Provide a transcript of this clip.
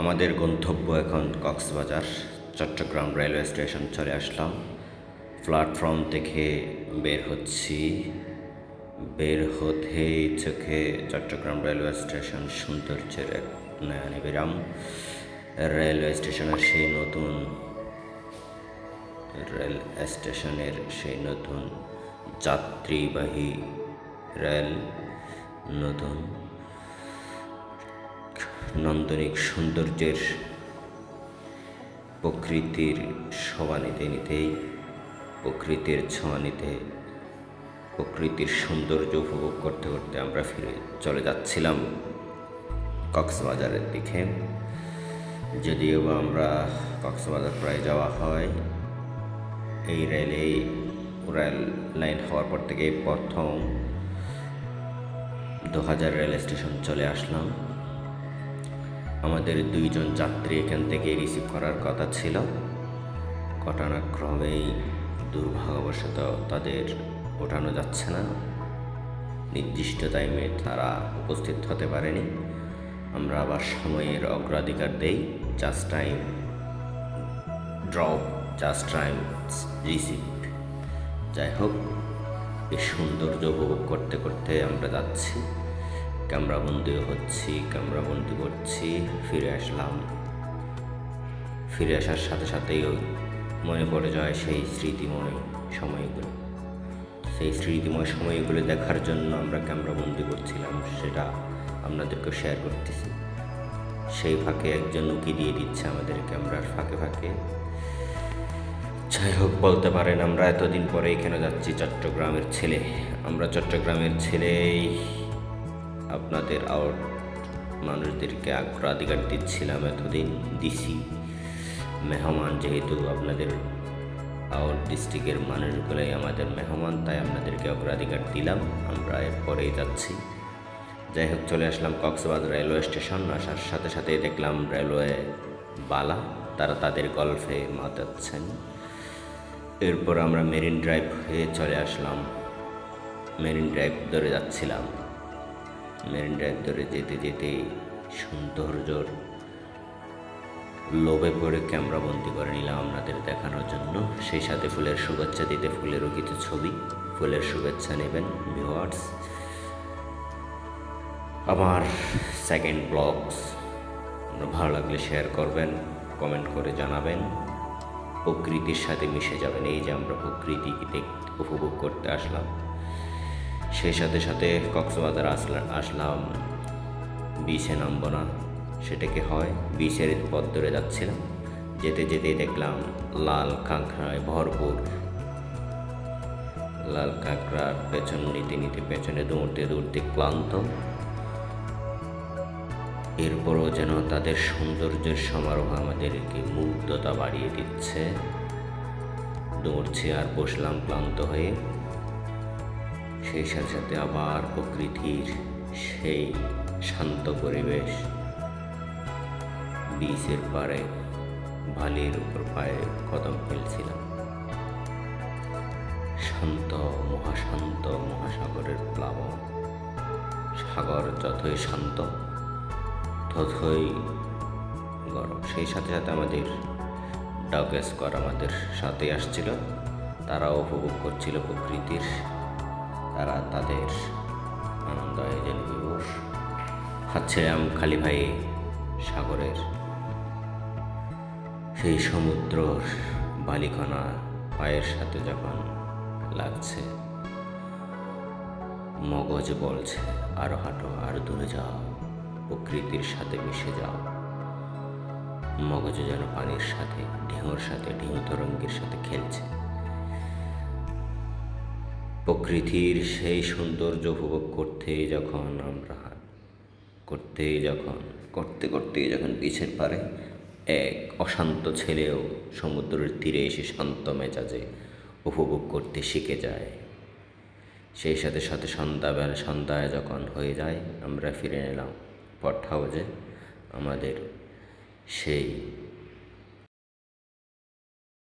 আমাদের গন্তব্য এখন কক্সবাজার চট্টগ্রাম রেলওয়ে স্টেশন চলে আসলাম। প্ল্যাটফর্ম থেকে বের হচ্ছি, বের হতেই চোখে চট্টগ্রাম রেলওয়ে স্টেশন সৌন্দর্যের এক নয়নাভিরাম। রেলওয়ে স্টেশনের সেই নতুন যাত্রীবাহী রেল, নতুন নান্দনিক সৌন্দর্যের প্রকৃতির শোভা নিতেই প্রকৃতির ছোঁয়া নিতে, প্রকৃতির সৌন্দর্য উপভোগ করতে করতে আমরা ফিরে চলে যাচ্ছিলাম কক্সবাজারের দিকে। যদিও বা আমরা কক্সবাজার প্রায় যাওয়া হয়, এই রেল লাইন হওয়ার পর থেকে প্রথম 2000 রেল স্টেশন চলে আসলাম। আমাদের 2 জন যাত্রী এখান থেকে রিসিভ করার কথা ছিল, ঘটনাক্রমেই দুর্ভাগ্যবশত তাদের ওঠানো যাচ্ছে না, নির্দিষ্ট টাইমে তারা উপস্থিত হতে পারেনি। আমরা আবার সময়ের অগ্রাধিকার দেই, just time drop, just time receive. যাই হোক, এই সৌন্দর্য উপভোগ করতে করতে আমরা যাচ্ছি, ক্যামেরাবন্দিও হচ্ছি, ক্যামেরাবন্দি করছি। ফিরে আসলাম। ফিরে আসার সাথে সাথেই মনে পড়ে যায় সেই স্মৃতিময় সময়গুলো। সেই স্মৃতিময় সময়গুলো দেখার জন্য আমরা ক্যামেরাবন্দি করছিলাম, সেটা আপনাদেরকে শেয়ার করতেছি। সেই ফাঁকে একজন উকি দিয়ে দিচ্ছে আমাদের ক্যামেরার ফাঁকে ফাঁকে। যাই হোক, বলতে পারেন আমরা এতদিন পরে এখানে যাচ্ছি চট্টগ্রামের ছেলে। আমরা চট্টগ্রামের ছেলেই আপনাদের মানুষদেরকে অগ্রাধিকার দিচ্ছিলাম, এতদিন দিছি। মেহমান যেহেতু আপনাদের ডিস্ট্রিক্টের মানুষগুলোই আমাদের মেহমান, তাই আপনাদেরকে অগ্রাধিকার দিলাম। আমরা এরপরেই যাচ্ছি। যাই হোক, চলে আসলাম কক্সবাজার রেলওয়ে স্টেশন। আসার সাথে সাথে দেখলাম রেলওয়ে বালা, তারা তাদের গল্পে মাতাচ্ছেন। এরপর আমরা মেরিন ড্রাইভ হয়ে চলে আসলাম। মেরিন ড্রাইভ ধরে যাচ্ছিলাম। মেরিন ড্রাইভ ধরে যেতে যেতে সৌন্দর্যর লোভে পড়ে ক্যামেরাবন্দি করে নিলাম আপনাদের দেখানোর জন্য। সেই সাথে ফুলের শুভেচ্ছা দিতে, ফুলেরও কিছু ছবি, ফুলের শুভেচ্ছা নেবেন ভিউয়ার্স। আমার সেকেন্ড ব্লগস ভালো লাগলে শেয়ার করবেন, কমেন্ট করে জানাবেন, প্রকৃতির সাথে মিশে যাবেন। এই যে আমরা প্রকৃতিকে উপভোগ করতে আসলাম, সেই সাথে সাথে কক্সবাজার আসলাম, বিচে নামবো না, সেটাকে হয় বিচের পথ ধরে যাচ্ছিলাম। যেতে যেতে দেখলাম লাল কাঁকড়ায় ভরপুর। লাল কাঁকড়ার পেছন নিতে নিতে, পেছনে দৌড়তে দৌড়তে ক্লান্ত। এরপরও যেন তাদের সৌন্দর্যের সমারোহ আমাদেরকে মুগ্ধতা বাড়িয়ে দিচ্ছে। দৌড়ছি আর বসলাম ক্লান্ত হয়ে। সেই সাথে সাথে আবার প্রকৃতির সেই শান্ত পরিবেশ, বিচের পাড়ে বালির উপর পায়ে কদম ফেলছিলাম। শান্ত, মহাশান্ত মহাসাগরের প্লাবন। সাগর যতই শান্ত ততই গরম। সেই সাথে সাথে আমাদের ডগ স্কোয়াড আমাদের সাথে আসছিল, তারাও উপভোগ করছিল প্রকৃতির। তারা তাদের আনন্দ আয়োজন দিবস খাচ্ছিলাম খালি ভাই সাগরের সেই সমুদ্রর বালিকণা পায়ের সাথে যখন লাগছে, মগজ বলছে আরো হাঁটো, আরো দূরে যাও, প্রকৃতির সাথে মিশে যাও। মগজ যেন পানির সাথে, ঢেউর সাথে, ঢেউ তরঙ্গের সাথে খেলছে। প্রকৃতির সেই সৌন্দর্য উপভোগ করতে যখন বিচের পারে এক অশান্ত ছেলেও সমুদ্রের তীরে এসে শান্ত মেজাজে উপভোগ করতে শিখে যায়। সেই সাথে সাথে সন্ধ্যায় যখন হয়ে যায়, আমরা ফিরে এলাম পট হাউজে। আমাদের সেই